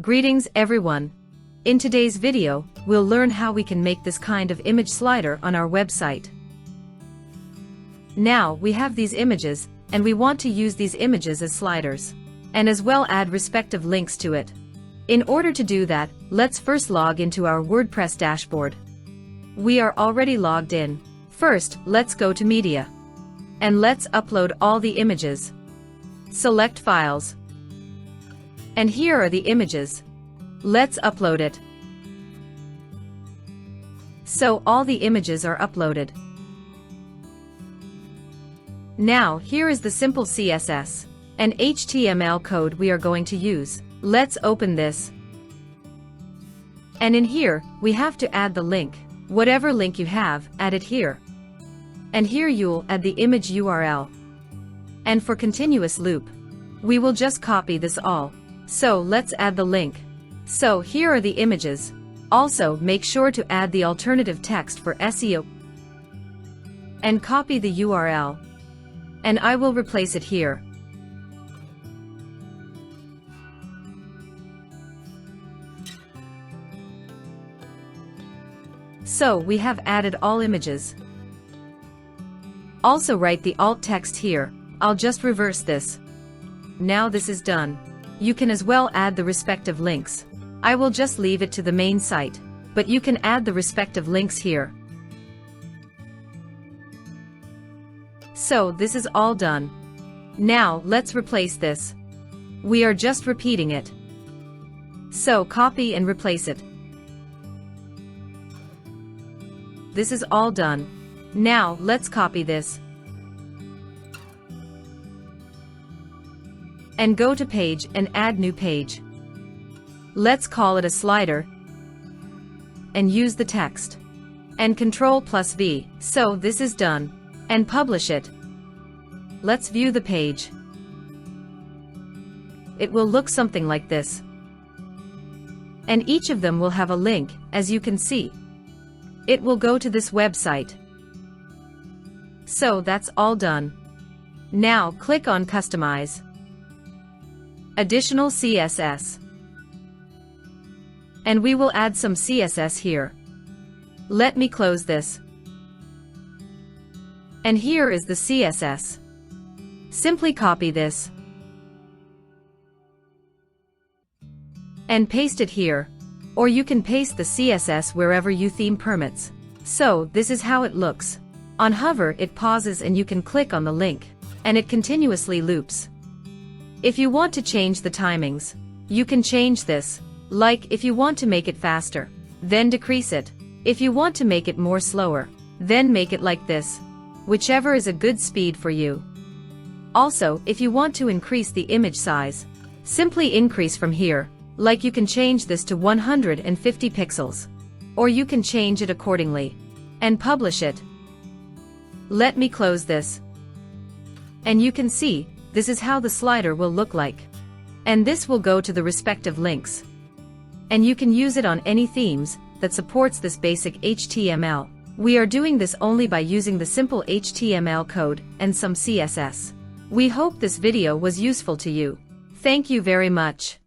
Greetings everyone. In today's video, we'll learn how we can make this kind of image slider on our website. Now we have these images, and we want to use these images as sliders, and as well add respective links to it. In order to do that, let's first log into our WordPress dashboard. We are already logged in. First, let's go to Media. And let's upload all the images. Select Files. And here are the images. Let's upload it. So all the images are uploaded. Now here is the simple CSS and HTML code we are going to use. Let's open this. And in here, we have to add the link. Whatever link you have, add it here. And here you'll add the image URL. And for continuous loop, we will just copy this all. So let's add the link. So here are the images. Also make sure to add the alternative text for SEO. And copy the URL. And I will replace it here. So we have added all images. Also write the alt text here. I'll just reverse this. Now this is done. You can as well add the respective links. I will just leave it to the main site, but you can add the respective links here. So this is all done. Now let's replace this. We are just repeating it. So copy and replace it. This is all done. Now let's copy this. And go to Page and add new page. Let's call it a slider. And use the text. And Ctrl+V. So this is done. And publish it. Let's view the page. It will look something like this. And each of them will have a link, as you can see. It will go to this website. So that's all done. Now click on Customize. Additional CSS. And we will add some CSS here. Let me close this. And here is the CSS. Simply copy this. And paste it here. Or you can paste the CSS wherever your theme permits. So this is how it looks. On hover it pauses and you can click on the link. And it continuously loops. If you want to change the timings, you can change this. Like if you want to make it faster, then decrease it. If you want to make it more slower, then make it like this. Whichever is a good speed for you. Also, if you want to increase the image size, simply increase from here. Like you can change this to 150 pixels. Or you can change it accordingly. And publish it. Let me close this. And you can see, this is how the slider will look like. And this will go to the respective links. And you can use it on any themes that supports this basic HTML. We are doing this only by using the simple HTML code and some CSS. We hope this video was useful to you. Thank you very much.